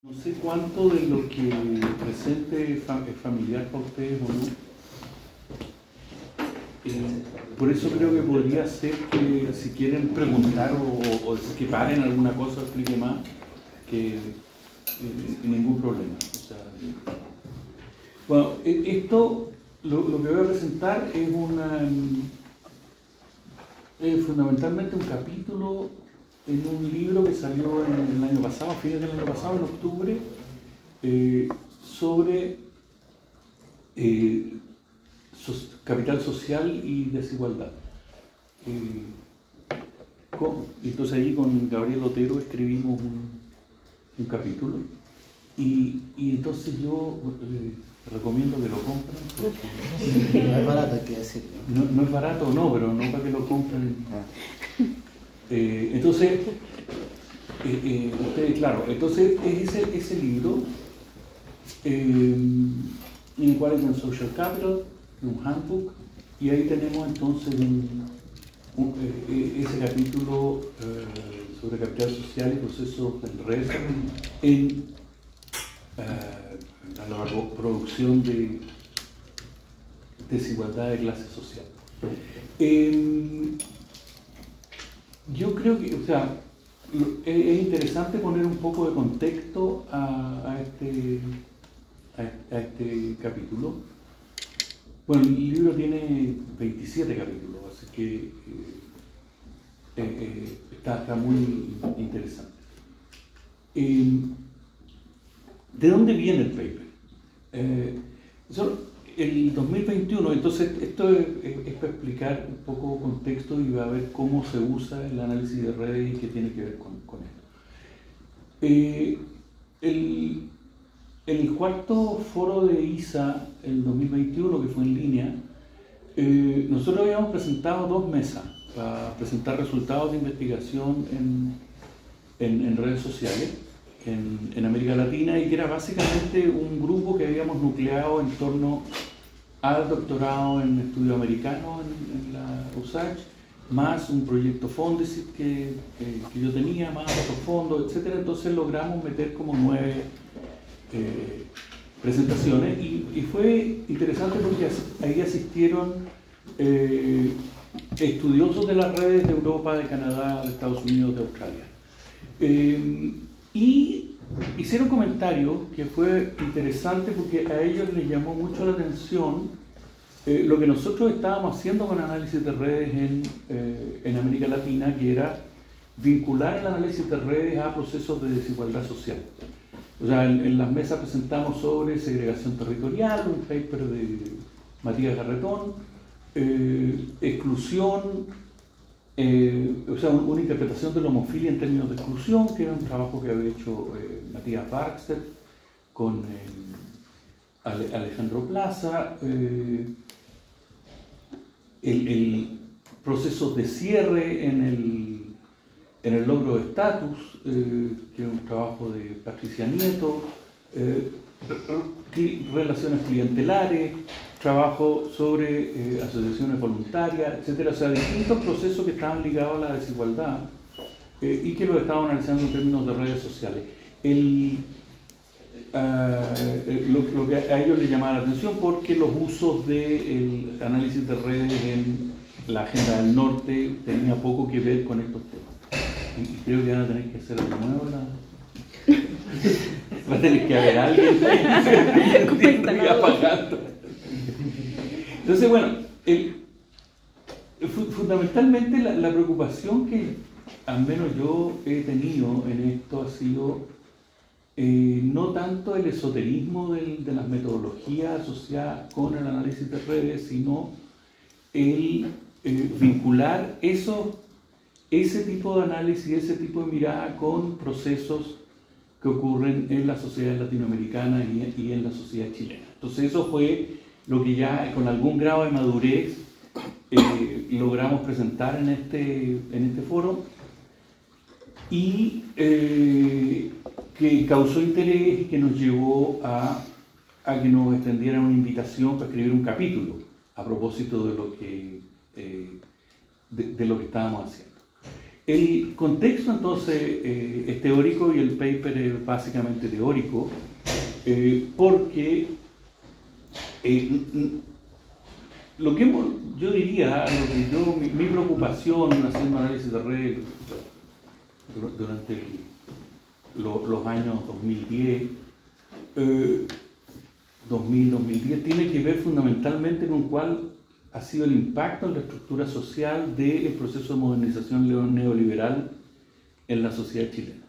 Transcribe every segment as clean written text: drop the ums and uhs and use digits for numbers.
No sé cuánto de lo que presente es familiar para ustedes o no. Por eso creo que podría ser que si quieren preguntar o que paren alguna cosa, explique más, que ningún problema. O sea, bueno, esto, lo que voy a presentar es fundamentalmente un capítulo en un libro que salió el año pasado, a fines del año pasado, en octubre, sobre capital social y desigualdad. Entonces ahí con Gabriel Otero escribimos un capítulo y entonces yo recomiendo que lo compren. No es barato, hay que decirlo. No es barato, no, pero no para que lo compren. Entonces, ustedes, claro, entonces es ese libro en el cual hay un social capital, un handbook, y ahí tenemos entonces ese capítulo sobre capital social y procesos del resto en la producción de desigualdad de clase social. Yo creo que, o sea, es interesante poner un poco de contexto a este capítulo. Bueno, el libro tiene 27 capítulos, así que está muy interesante. ¿De dónde viene el paper? El 2021, entonces esto es para explicar un poco contexto y va a ver cómo se usa el análisis de redes y qué tiene que ver con esto. El cuarto foro de ISA, el 2021, que fue en línea, nosotros habíamos presentado 2 mesas para presentar resultados de investigación en redes sociales en América Latina, y que era básicamente un grupo que habíamos nucleado en torno al doctorado en estudio americano en la USACH, más un proyecto Fondesit que yo tenía, más otros fondos, etc. Entonces logramos meter como 9 presentaciones y fue interesante porque ahí asistieron estudiosos de las redes de Europa, de Canadá, de Estados Unidos, de Australia. Y hicieron comentarios que fue interesante porque a ellos les llamó mucho la atención lo que nosotros estábamos haciendo con análisis de redes en América Latina, que era vincular el análisis de redes a procesos de desigualdad social. O sea, en las mesas presentamos sobre segregación territorial, un paper de Matías Garretón, exclusión, o sea, una interpretación de la homofilia en términos de exclusión, que era un trabajo que había hecho Matías Barkster con Alejandro Plaza, el proceso de cierre en el logro de estatus, que es un trabajo de Patricia Nieto, relaciones clientelares, trabajo sobre asociaciones voluntarias, etc. O sea, distintos procesos que estaban ligados a la desigualdad y que lo estaban analizando en términos de redes sociales. Lo que a ellos les llamaba la atención porque los usos del análisis de redes en la Agenda del Norte tenía poco que ver con estos temas. Y creo que van a tener que hacer algo nuevo. Va a tener que haber alguien apagando. Entonces, bueno, fundamentalmente la preocupación que al menos yo he tenido en esto ha sido no tanto el esoterismo de las metodologías asociadas con el análisis de redes, sino el vincular ese tipo de análisis, ese tipo de mirada con procesos que ocurren en la sociedad latinoamericana y en la sociedad chilena. Entonces eso fue lo que ya con algún grado de madurez logramos presentar en este foro y que causó interés y que nos llevó a que nos extendieran una invitación para escribir un capítulo a propósito de lo que estábamos haciendo. El contexto entonces es teórico y el paper es básicamente teórico, porque lo que yo diría, mi preocupación haciendo análisis de red durante los años 2010, 2010, tiene que ver fundamentalmente con cuál ha sido el impacto en la estructura social del proceso de modernización neoliberal en la sociedad chilena.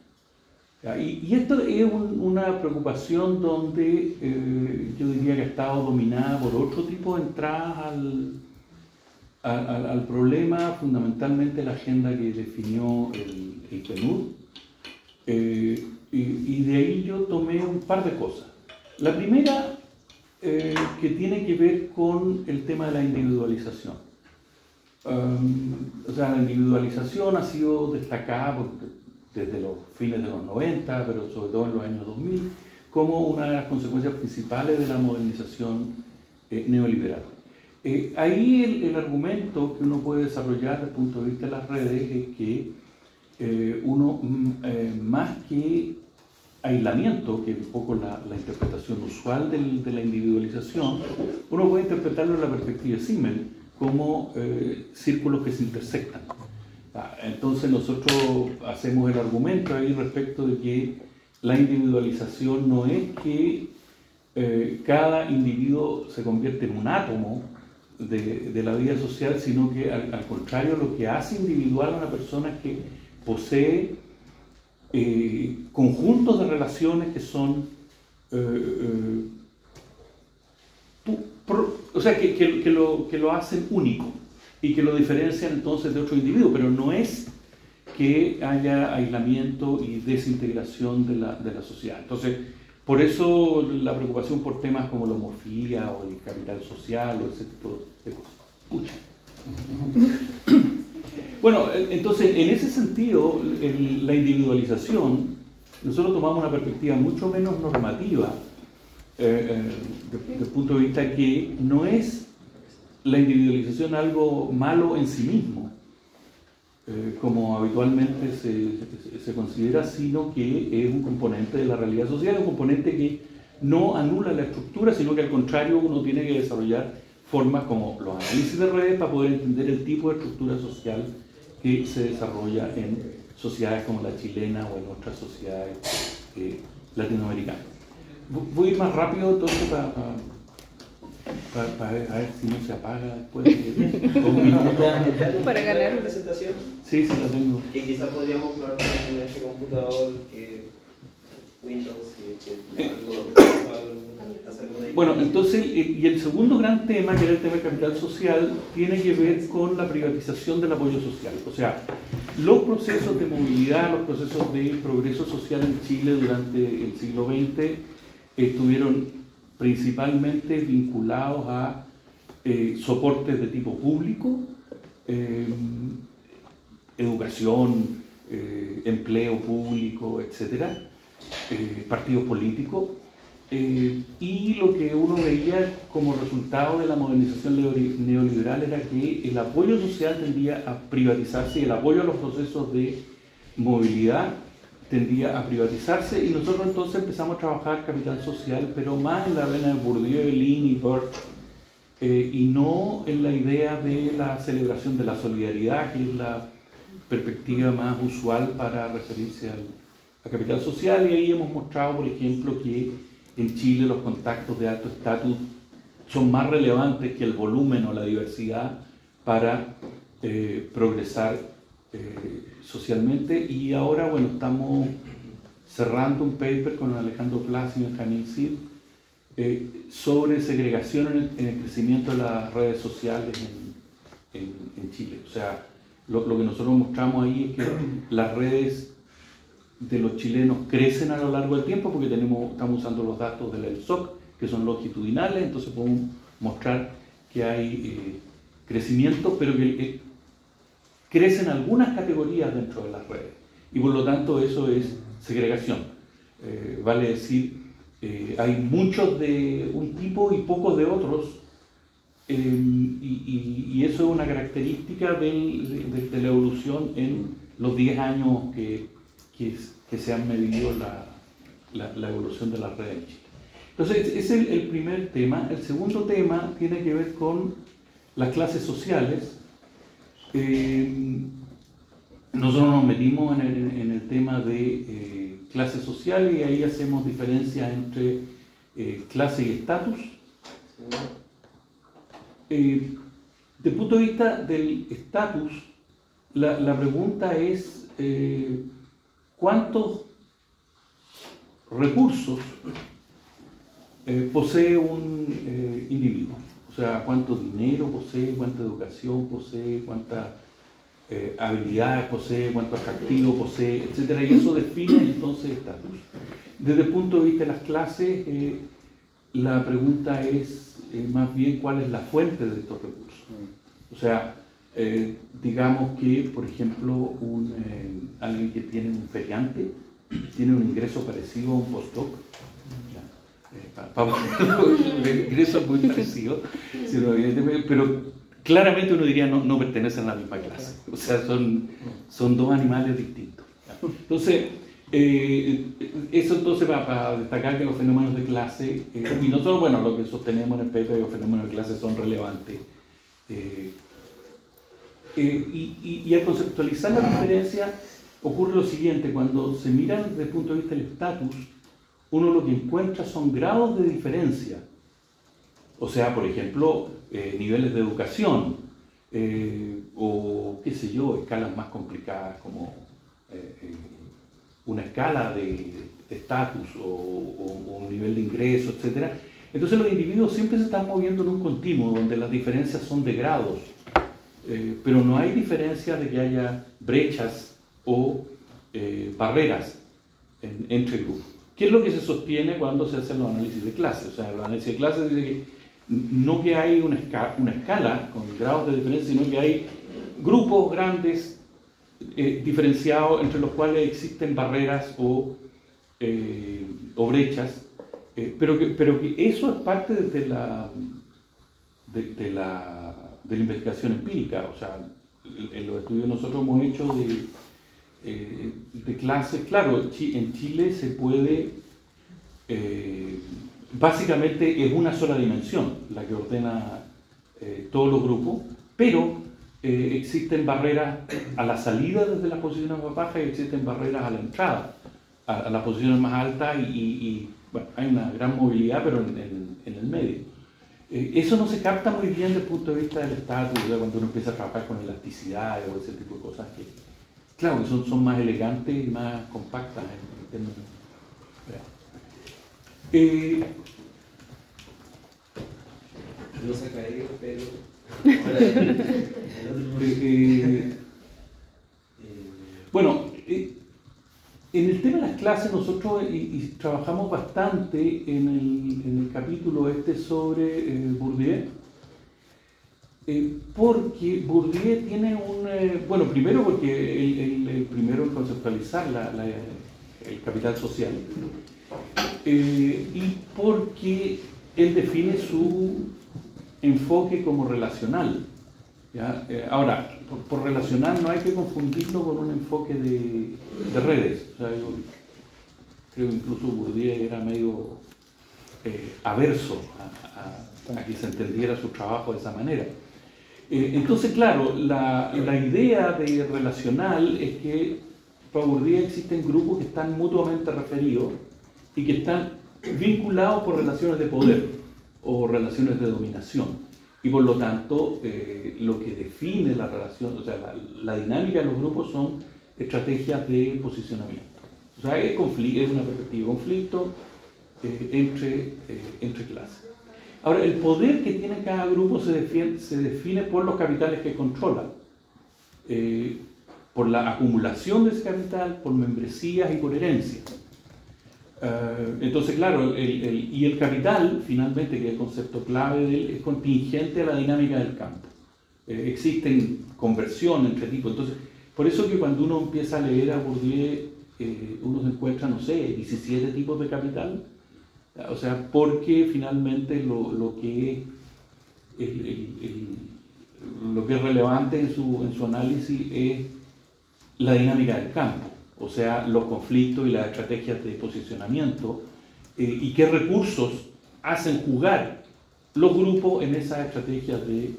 Y esto es una preocupación donde yo diría que ha estado dominada por otro tipo de entradas al problema, fundamentalmente la agenda que definió el PNUD, y de ahí yo tomé un par de cosas. La primera, que tiene que ver con el tema de la individualización. O sea, la individualización ha sido destacada desde los fines de los 90, pero sobre todo en los años 2000, como una de las consecuencias principales de la modernización neoliberal. Ahí el argumento que uno puede desarrollar desde el punto de vista de las redes es que uno, más que aislamiento, que es un poco la interpretación usual de la individualización, uno puede interpretarlo en la perspectiva de Simmel como círculos que se intersectan. Entonces nosotros hacemos el argumento ahí respecto de que la individualización no es que cada individuo se convierte en un átomo de la vida social, sino que al contrario, lo que hace individual a una persona es que posee conjuntos de relaciones que son o sea, que lo hacen único y que lo diferencian entonces de otro individuo, pero no es que haya aislamiento y desintegración de la sociedad. Entonces, por eso la preocupación por temas como la homofobia o el capital social o ese tipo de cosas. Pucha. Bueno, entonces, en ese sentido, la individualización, nosotros tomamos una perspectiva mucho menos normativa, desde el punto de vista que no es la individualización algo malo en sí mismo, como habitualmente se considera, sino que es un componente de la realidad social, un componente que no anula la estructura, sino que al contrario uno tiene que desarrollar formas como los análisis de redes para poder entender el tipo de estructura social que se desarrolla en sociedades como la chilena o en otras sociedades latinoamericanas. Voy a ir más rápido entonces para ver si no se apaga después para ganar la presentación. Sí, la tengo. Que quizás podríamos probar en este computador Windows Bueno, entonces, y el segundo gran tema, que era el tema del capital social, tiene que ver con la privatización del apoyo social. O sea, los procesos de movilidad, los procesos de progreso social en Chile durante el siglo XX estuvieron principalmente vinculados a soportes de tipo público, educación, empleo público, etcétera, partidos políticos, y lo que uno veía como resultado de la modernización neoliberal era que el apoyo social tendía a privatizarse y el apoyo a los procesos de movilidad tendía a privatizarse, y nosotros entonces empezamos a trabajar capital social, pero más en la vena de Bourdieu, Lean y Burke, y no en la idea de la celebración de la solidaridad, que es la perspectiva más usual para referirse a capital social. Y ahí hemos mostrado, por ejemplo, que en Chile los contactos de alto estatus son más relevantes que el volumen o la diversidad para progresar socialmente. Y ahora, bueno, estamos cerrando un paper con Alejandro Plas y Benjamín Cid sobre segregación en el crecimiento de las redes sociales en Chile. O sea, lo que nosotros mostramos ahí es que las redes de los chilenos crecen a lo largo del tiempo porque estamos usando los datos del ELSOC, que son longitudinales, entonces podemos mostrar que hay crecimiento, pero que crecen algunas categorías dentro de las redes, y por lo tanto eso es segregación. Vale decir, hay muchos de un tipo y pocos de otros, y eso es una característica de la evolución en los 10 años que se han medido la evolución de la red en Chile. Entonces, ese es el primer tema. El segundo tema tiene que ver con las clases sociales. Nosotros nos metimos en el tema de clases sociales y ahí hacemos diferencia entre clase y estatus. Desde el punto de vista del estatus, la pregunta es ¿cuántos recursos posee un individuo? O sea, ¿cuánto dinero posee, cuánta educación posee, cuántas habilidades posee, cuánto atractivo posee, etcétera? Y eso define entonces estatus. Desde el punto de vista de las clases, la pregunta es más bien cuál es la fuente de estos recursos. O sea, digamos que, por ejemplo, alguien que tiene un feriante tiene un ingreso parecido a un postdoc. El ingreso es muy parecido, pero claramente uno diría no pertenecen a la misma clase. O sea, son dos animales distintos. Entonces, eso entonces para destacar que los fenómenos de clase, y no solo bueno, lo que sostenemos en el paper, los fenómenos de clase son relevantes. Y al conceptualizar la diferencia ocurre lo siguiente: cuando se mira desde el punto de vista del estatus, uno lo que encuentra son grados de diferencia. O sea, por ejemplo, niveles de educación, o qué sé yo, escalas más complicadas como una escala de estatus o un nivel de ingreso, etc. Entonces los individuos siempre se están moviendo en un continuo donde las diferencias son de grados, pero no hay diferencia de que haya brechas o barreras entre grupos. ¿Qué es lo que se sostiene cuando se hacen los análisis de clase? O sea, los análisis de clase dice que no que hay una escala con grados de diferencia, sino que hay grupos grandes diferenciados entre los cuales existen barreras o brechas, pero que eso es parte de la investigación empírica. O sea, en los estudios que nosotros hemos hecho de clases, claro, en Chile se puede, básicamente es una sola dimensión la que ordena todos los grupos, pero existen barreras a la salida desde las posiciones más bajas y existen barreras a la entrada a las posiciones más altas y bueno, hay una gran movilidad, pero en el medio. Eso no se capta muy bien desde el punto de vista del estatus, cuando uno empieza a trabajar con elasticidad o ese tipo de cosas que, claro, que son más elegantes y más compactas en términos. No se ha caído, pero... Bueno, en el tema de las clases nosotros y trabajamos bastante en el capítulo sobre Bourdieu, porque Bourdieu tiene bueno, primero porque el primero en conceptualizar el capital social, y porque él define su enfoque como relacional. ¿Ya? Ahora, por relacional no hay que confundirlo con un enfoque de redes. O sea, yo creo que incluso Bourdieu era medio averso a que se entendiera su trabajo de esa manera. Entonces, claro, la idea de relacional es que para Bourdieu existen grupos que están mutuamente referidos y que están vinculados por relaciones de poder o relaciones de dominación. Y por lo tanto, lo que define la relación, o sea, la dinámica de los grupos son estrategias de posicionamiento. O sea, es una perspectiva de conflicto entre clases. Ahora, el poder que tiene cada grupo se define por los capitales que controla, por la acumulación de ese capital, por membresías y por herencia. Entonces, claro, y el capital, finalmente, que es el concepto clave de él, es contingente a la dinámica del campo. Existen conversiones entre tipos. Entonces, por eso que cuando uno empieza a leer a Bourdieu, uno se encuentra, no sé, 17 tipos de capital. O sea, porque finalmente lo que es relevante en su análisis es la dinámica del campo, o sea, los conflictos y las estrategias de posicionamiento y qué recursos hacen jugar los grupos en esas estrategias de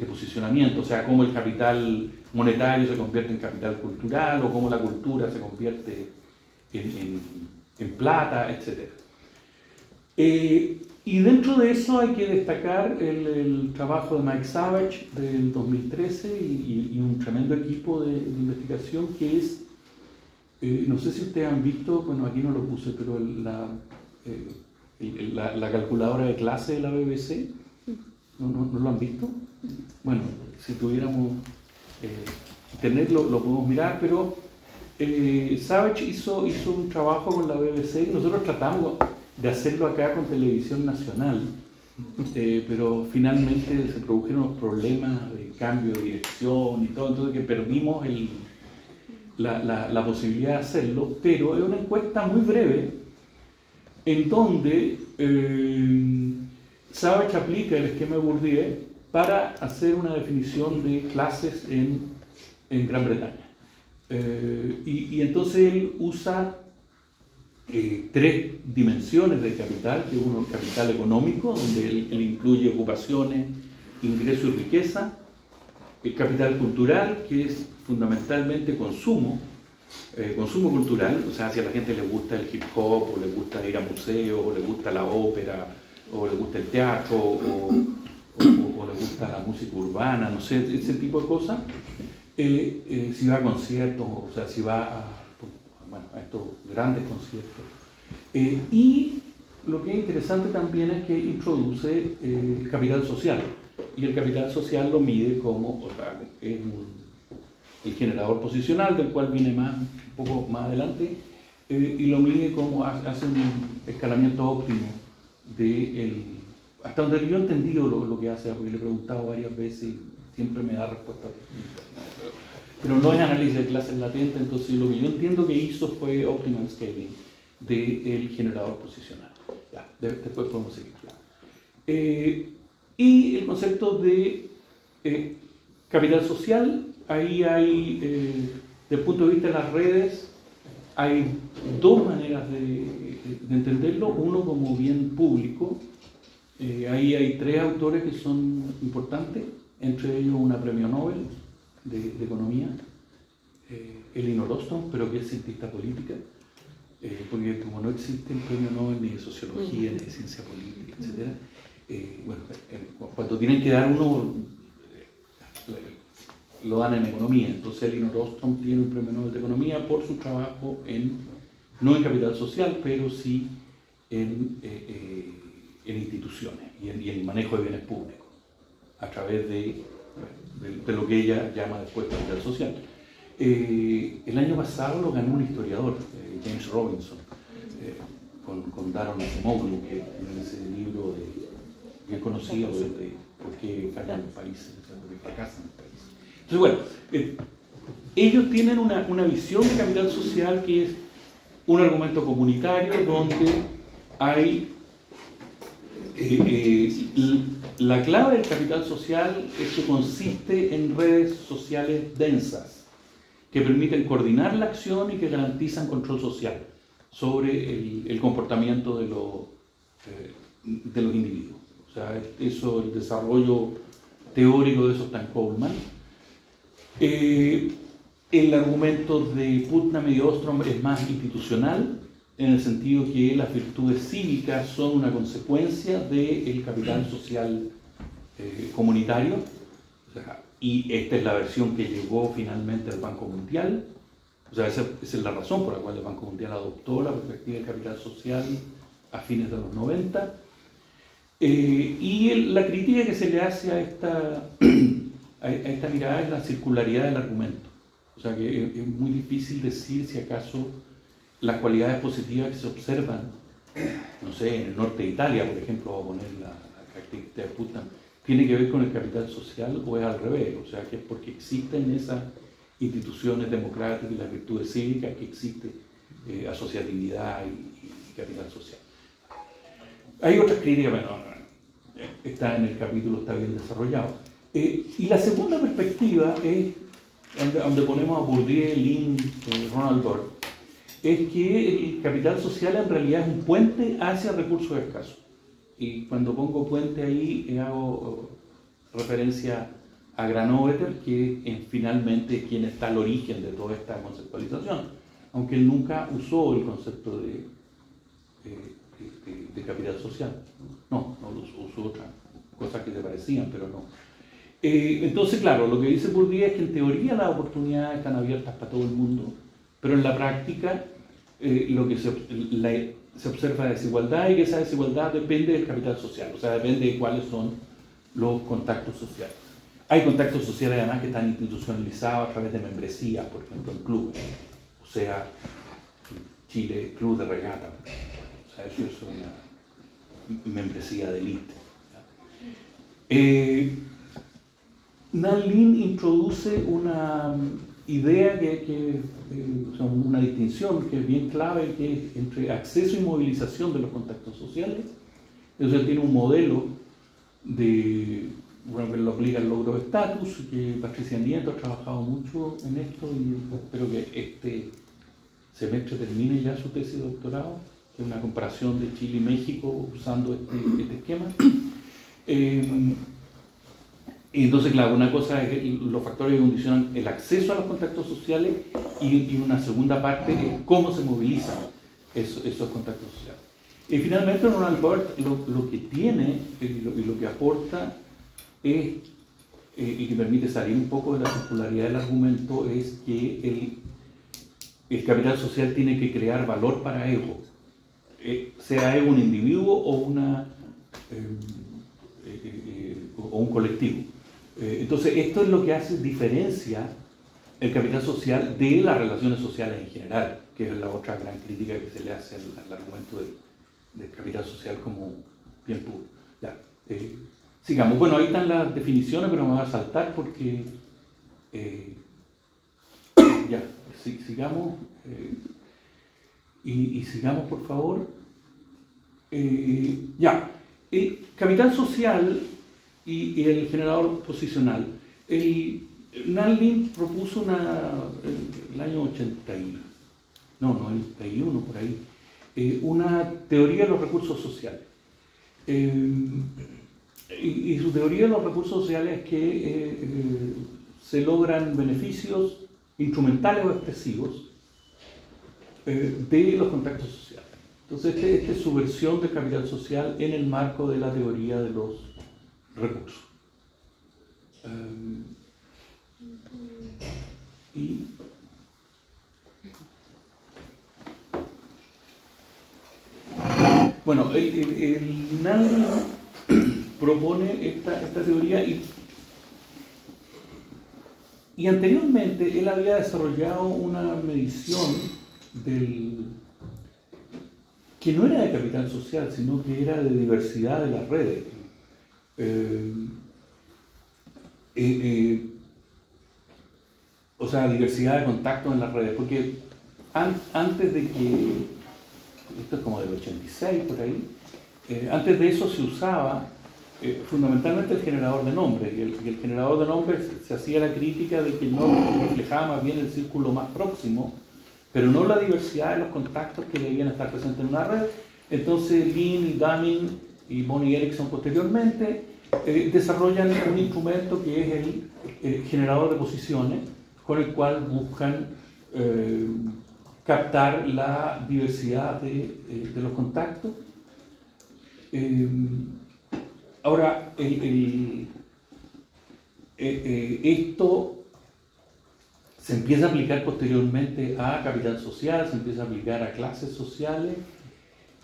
posicionamiento, o sea, cómo el capital monetario se convierte en capital cultural o cómo la cultura se convierte en plata, etc. Y dentro de eso hay que destacar el trabajo de Mike Savage del 2013 y un tremendo equipo de investigación que es, no sé si ustedes han visto, bueno, aquí no lo puse, pero la calculadora de clase de la BBC, ¿no lo han visto? Bueno, si tuviéramos internet lo podemos mirar, pero Savage hizo un trabajo con la BBC y nosotros tratamos de hacerlo acá con Televisión Nacional, pero finalmente se produjeron unos problemas de cambio de dirección y todo, entonces que perdimos la posibilidad de hacerlo, pero es una encuesta muy breve en donde Savage aplica el esquema de Bourdieu para hacer una definición de clases en Gran Bretaña. Y entonces él usa tres dimensiones del capital, que uno es el capital económico, donde él incluye ocupaciones, ingreso y riqueza, el capital cultural, que es fundamentalmente consumo cultural, o sea, si a la gente le gusta el hip hop, o le gusta ir a museos, o le gusta la ópera, o le gusta el teatro, o le gusta la música urbana, no sé, ese tipo de cosas, si va a conciertos, o sea, si va a estos grandes conciertos. Y lo que es interesante también es que introduce el capital social, y el capital social lo mide como, o sea, es el generador posicional, del cual viene un poco más adelante, y lo mide como, hace un escalamiento óptimo hasta donde yo he entendido lo que hace, porque le he preguntado varias veces y siempre me da respuesta distinta. Pero no es análisis de clases latentes, entonces lo que yo entiendo que hizo fue optimal scaling del generador posicional. Ya, después podemos seguir. Y el concepto de capital social, ahí hay, desde el punto de vista de las redes, hay dos maneras de entenderlo. Uno como bien público, ahí hay tres autores que son importantes, entre ellos una premio Nobel de economía, Elinor Ostrom, pero que es cientista política, porque como no existe el premio Nobel ni de sociología, ni de ciencia política, etc., bueno, cuando tienen que dar uno, lo dan en economía. Entonces Elinor Ostrom tiene un premio Nobel de economía por su trabajo no en capital social, pero sí en instituciones y en el manejo de bienes públicos, a través de lo que ella llama después capital social. El año pasado lo ganó un historiador, James Robinson, con Daron Acemoglu, que en ese libro bien conocido de por qué fallan los países, por qué fracasan los países. Entonces, bueno, ellos tienen una visión de capital social que es un argumento comunitario donde hay la clave del capital social es que consiste en redes sociales densas que permiten coordinar la acción y que garantizan control social sobre el comportamiento de los individuos. O sea, eso, el desarrollo teórico de eso está en Coleman. El argumento de Putnam y de Ostrom es más institucional, en el sentido que las virtudes cívicas son una consecuencia del capital social comunitario, o sea, y esta es la versión que llegó finalmente al Banco Mundial. O sea, esa es la razón por la cual el Banco Mundial adoptó la perspectiva del capital social a fines de los 90. Y la crítica que se le hace a esta mirada es la circularidad del argumento. O sea, que es muy difícil decir si acaso las cualidades positivas que se observan, no sé, en el norte de Italia, por ejemplo, voy a poner la característica de Putnam, tiene que ver con el capital social o es al revés. O sea, que es porque existen esas instituciones democráticas y las virtudes cívicas que existe asociatividad y capital social. Hay otras críticas, bueno, está en el capítulo, está bien desarrollado. Y la segunda perspectiva es donde ponemos a Bourdieu, Lin, Ronald Bird, es que el capital social en realidad es un puente hacia recursos escasos. Y cuando pongo puente ahí hago referencia a Granovetter, que finalmente es quien está al origen de toda esta conceptualización, aunque él nunca usó el concepto de capital social. No usó otras cosas que se parecían, pero no. Entonces, claro, lo que dice Bourdieu es que en teoría las oportunidades están abiertas para todo el mundo, pero en la práctica lo que se observa desigualdad, y que esa desigualdad depende del capital social, o sea, depende de cuáles son los contactos sociales. Hay contactos sociales además que están institucionalizados a través de membresías, por ejemplo, en clubes, o sea, Chile, club de regata, o sea, eso es una membresía de élite. Nan Lin introduce una idea una distinción que es bien clave, que es entre acceso y movilización de los contactos sociales. Entonces tiene un modelo que lo obliga al logro de estatus, que Patricia Nieto ha trabajado mucho en esto y espero que este semestre termine ya su tesis de doctorado, que es una comparación de Chile y México usando este esquema. Y entonces, claro, una cosa es los factores que condicionan el acceso a los contactos sociales y una segunda parte es cómo se movilizan esos contactos sociales. Y finalmente, Ronald Bird lo que tiene y lo que aporta es, y que permite salir un poco de la circularidad del argumento, es que el capital social tiene que crear valor para ego, sea ego un individuo o un colectivo. Entonces, esto es lo que diferencia el capital social de las relaciones sociales en general, que es la otra gran crítica que se le hace al argumento del capital social como bien puro. Ya, sigamos. Bueno, ahí están las definiciones, pero me voy a saltar porque ya, sigamos. Y sigamos, por favor. Ya, el capital social y el generador posicional. Nan Lin propuso el año 91 por ahí, una teoría de los recursos sociales. Y su teoría de los recursos sociales es que se logran beneficios instrumentales o expresivos de los contactos sociales. Entonces, esta es su versión de capital social en el marco de la teoría de los recursos. Bueno, el Nan propone esta teoría y anteriormente él había desarrollado una medición que no era de capital social, sino que era de diversidad de las redes. O sea, diversidad de contactos en las redes, porque antes de que, esto es como del 86 por ahí, antes de eso se usaba fundamentalmente el generador de nombres, y el generador de nombres se hacía la crítica de que no reflejaba más bien el círculo más próximo, pero no la diversidad de los contactos que debían estar presentes en una red. Entonces Lin y Damin y Bonnie Erickson posteriormente desarrollan un instrumento que es el generador de posiciones, con el cual buscan captar la diversidad de los contactos. Ahora, esto se empieza a aplicar posteriormente a capital social, se empieza a aplicar a clases sociales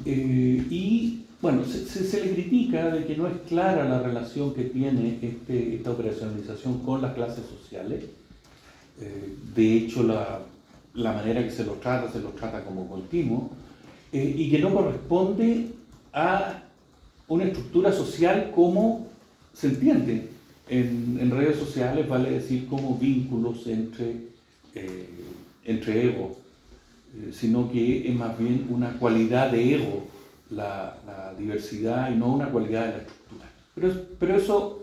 y, bueno, se le critica de que no es clara la relación que tiene esta operacionalización con las clases sociales. De hecho, la manera que se los trata como continuo, y que no corresponde a una estructura social como se entiende en redes sociales, vale decir como vínculos entre ego, sino que es más bien una cualidad de ego la diversidad y no una cualidad de la estructura. Pero eso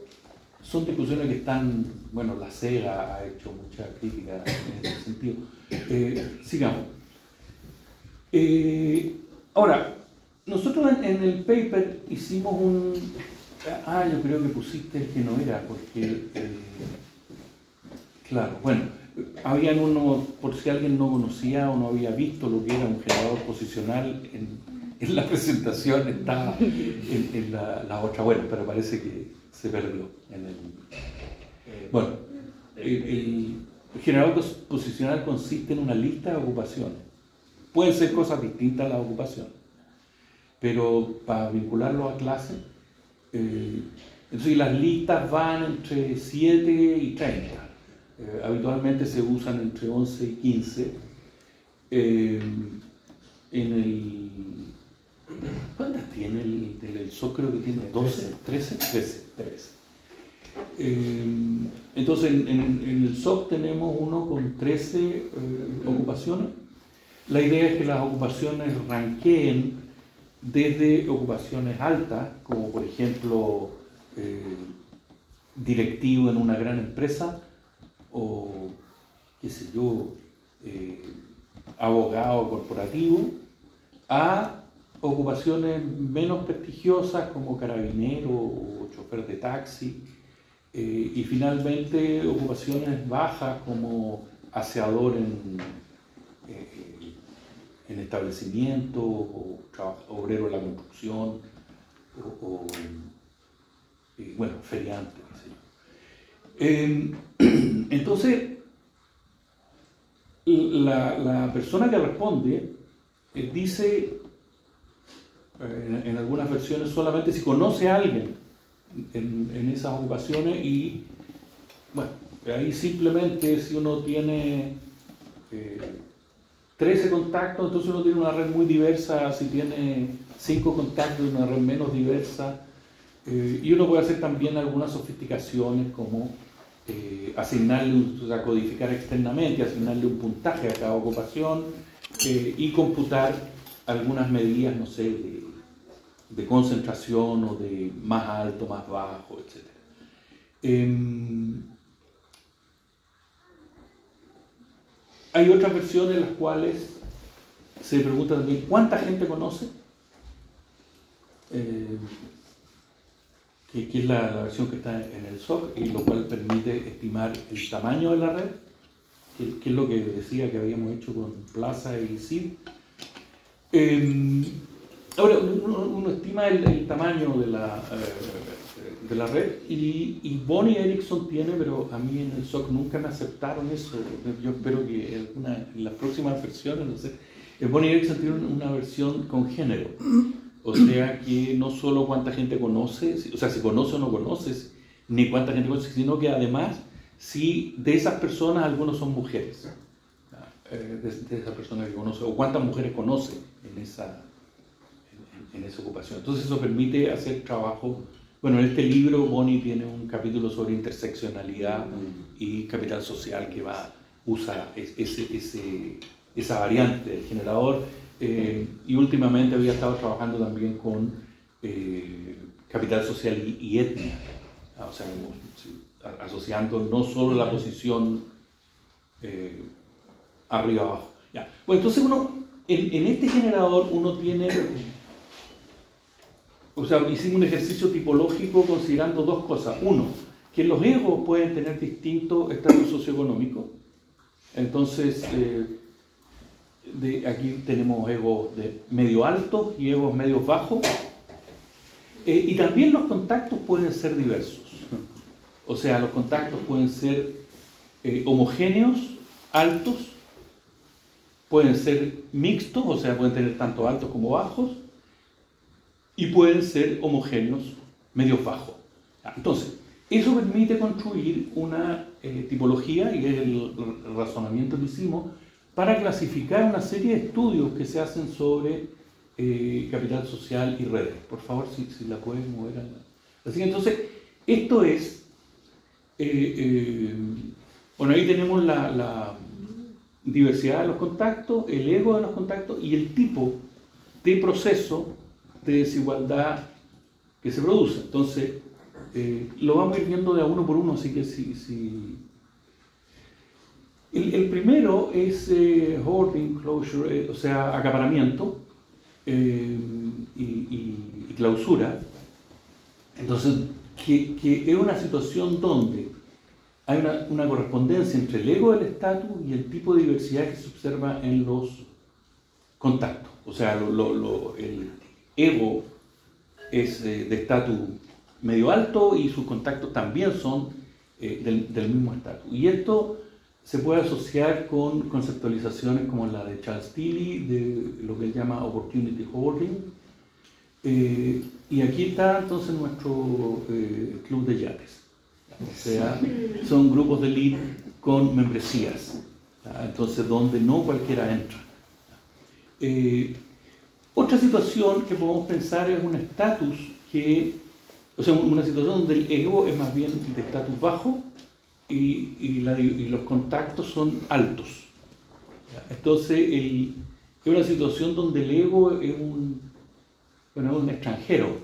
son discusiones que están, bueno, la SEGA ha hecho mucha crítica en ese sentido. Sigamos. Ahora, nosotros en el paper hicimos un... yo creo que pusiste el que no era, porque... claro, bueno, habían uno, por si alguien no conocía o no había visto lo que era un generador posicional, en la presentación estaba en la otra, bueno, pero parece que se perdió en el... Bueno, el generador posicional consiste en una lista de ocupaciones. Pueden ser cosas distintas a las ocupaciones, pero para vincularlo a clase, entonces las listas van entre 7 y 30. Habitualmente se usan entre 11 y 15. ¿Cuántas tiene el SOC? Creo que tiene 12, 13. Entonces en el SOC tenemos uno con 13 ocupaciones. La idea es que las ocupaciones ranqueen desde ocupaciones altas, como por ejemplo directivo en una gran empresa, o qué sé yo, abogado corporativo, a ocupaciones menos prestigiosas como carabinero o chofer de taxi, y finalmente ocupaciones bajas como aseador en establecimiento, o obrero de la construcción, bueno, feriante, qué sé yo. Entonces, la persona que responde dice en algunas versiones solamente si conoce a alguien en esas ocupaciones, y bueno, ahí simplemente si uno tiene 13 contactos, entonces uno tiene una red muy diversa. Si tiene 5 contactos, una red menos diversa, y uno puede hacer también algunas sofisticaciones como asignarle, o sea, codificar externamente, asignarle un puntaje a cada ocupación, y computar algunas medidas, no sé, de concentración o de más alto, más bajo, etc. Hay otras versiones en las cuales se pregunta también cuánta gente conoce, que es la versión que está en el SOC, y lo cual permite estimar el tamaño de la red, que es lo que decía que habíamos hecho con Plaza y CID. Ahora, uno estima el tamaño de la red, y Bonnie Erickson tiene, pero a mí en el SOC nunca me aceptaron eso. Yo espero que en las próximas versiones, no sé. Bonnie Erickson tiene una versión con género, o sea que no solo cuánta gente conoce, o sea, si conoce o no conoces, ni cuánta gente conoce, sino que además si de esas personas algunos son mujeres, de esas personas que conoce, o cuántas mujeres conoce en esa ocupación. Entonces eso permite hacer trabajo. Bueno, en este libro Bonnie tiene un capítulo sobre interseccionalidad y capital social que usa esa variante del generador, y últimamente había estado trabajando también con capital social y etnia, o sea, asociando no solo la posición arriba abajo. Ya. Pues entonces en este generador uno tiene... O sea, hicimos un ejercicio tipológico considerando dos cosas. Uno, que los egos pueden tener distintos estatus socioeconómicos. Entonces, aquí tenemos egos de medio altos y egos medios bajos. Y también los contactos pueden ser diversos. O sea, los contactos pueden ser homogéneos, altos, pueden ser mixtos, o sea, pueden tener tanto altos como bajos, y pueden ser homogéneos, medios bajos. Entonces, eso permite construir una tipología, y es el razonamiento que hicimos, para clasificar una serie de estudios que se hacen sobre capital social y redes. Por favor, si la puedes mover. Así que entonces, esto es... bueno, ahí tenemos la diversidad de los contactos, el ego de los contactos y el tipo de proceso de desigualdad que se produce. Entonces, Lo vamos a ir viendo de a uno por uno, así que si... El primero es hoarding, closure, o sea, acaparamiento y clausura. Entonces, que es una situación donde hay una correspondencia entre el ego del estatus y el tipo de diversidad que se observa en los contactos. O sea, el ego es de estatus medio alto y sus contactos también son del mismo estatus. Y esto se puede asociar con conceptualizaciones como la de Charles Tilly, de lo que él llama opportunity hoarding. Y aquí está entonces nuestro club de yates. O sea, son grupos de elite con membresías, entonces donde no cualquiera entra. Otra situación que podemos pensar es un estatus o sea, una situación donde el ego es más bien de estatus bajo y los contactos son altos. Entonces, es una situación donde el ego es un extranjero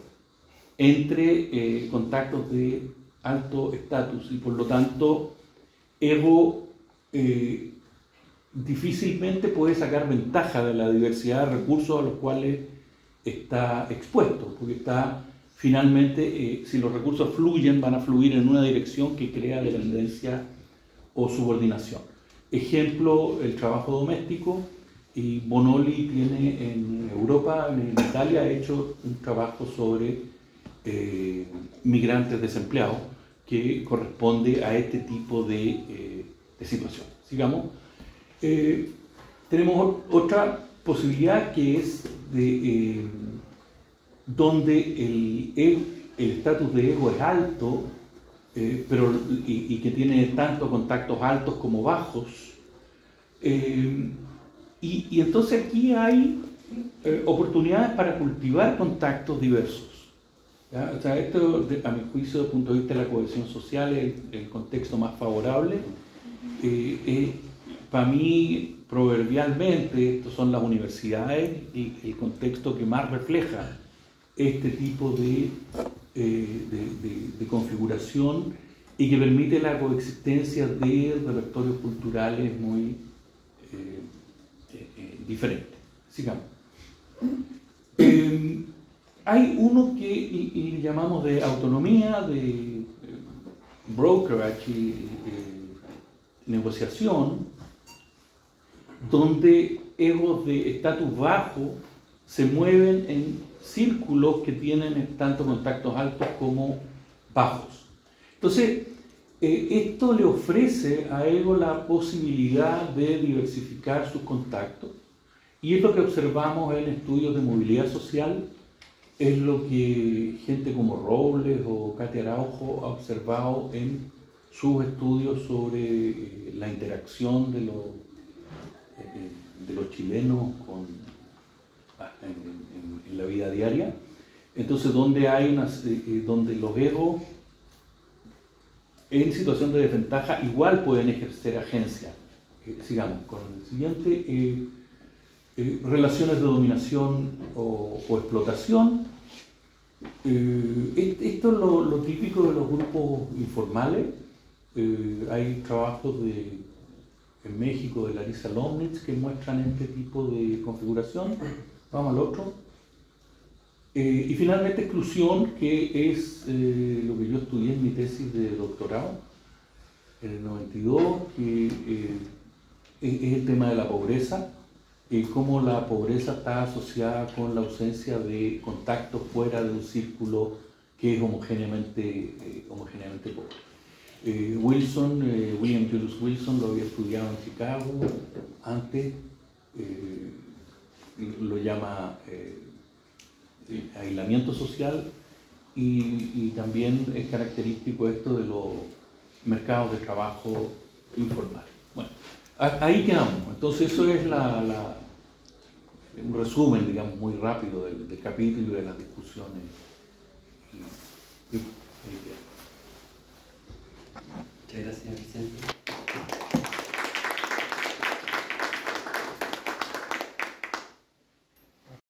entre contactos de alto estatus y por lo tanto ego difícilmente puede sacar ventaja de la diversidad de recursos a los cuales está expuesto, porque está finalmente, si los recursos fluyen, van a fluir en una dirección que crea dependencia o subordinación. Ejemplo, el trabajo doméstico, y Bonolli tiene en Europa, en Italia, ha hecho un trabajo sobre migrantes desempleados que corresponde a este tipo de situación. Sigamos. Tenemos otra posibilidad que es donde el estatus de ego es alto, y que tiene tanto contactos altos como bajos. Y entonces aquí hay oportunidades para cultivar contactos diversos. ¿Ya? O sea, esto, a mi juicio, desde el punto de vista de la cohesión social, es el contexto más favorable. Para mí, proverbialmente, estos son las universidades y el contexto que más refleja este tipo de configuración y que permite la coexistencia de repertorios culturales muy diferentes. Sigamos. Hay uno que le llamamos de autonomía, de brokerage y negociación, donde egos de estatus bajo se mueven en círculos que tienen tanto contactos altos como bajos. Entonces, esto le ofrece a ego la posibilidad de diversificar sus contactos, y es lo que observamos en estudios de movilidad social, es lo que gente como Robles o Katia Araujo ha observado en sus estudios sobre la interacción de los chilenos en la vida diaria. Entonces, donde los egos en situación de desventaja igual pueden ejercer agencia. Sigamos con el siguiente. Relaciones de dominación o explotación. Esto es lo típico de los grupos informales. Hay trabajos en México de Larissa Lomnitz que muestran este tipo de configuración. Vamos al otro. Y finalmente exclusión, que es lo que yo estudié en mi tesis de doctorado en el 92, que es el tema de la pobreza. Cómo la pobreza está asociada con la ausencia de contactos fuera de un círculo que es homogéneamente pobre. William Julius Wilson lo había estudiado en Chicago antes, lo llama aislamiento social, y también es característico esto de los mercados de trabajo informales. Bueno, ahí quedamos. Entonces eso es un resumen, digamos, muy rápido del capítulo y de las discusiones. Muchas gracias, Vicente.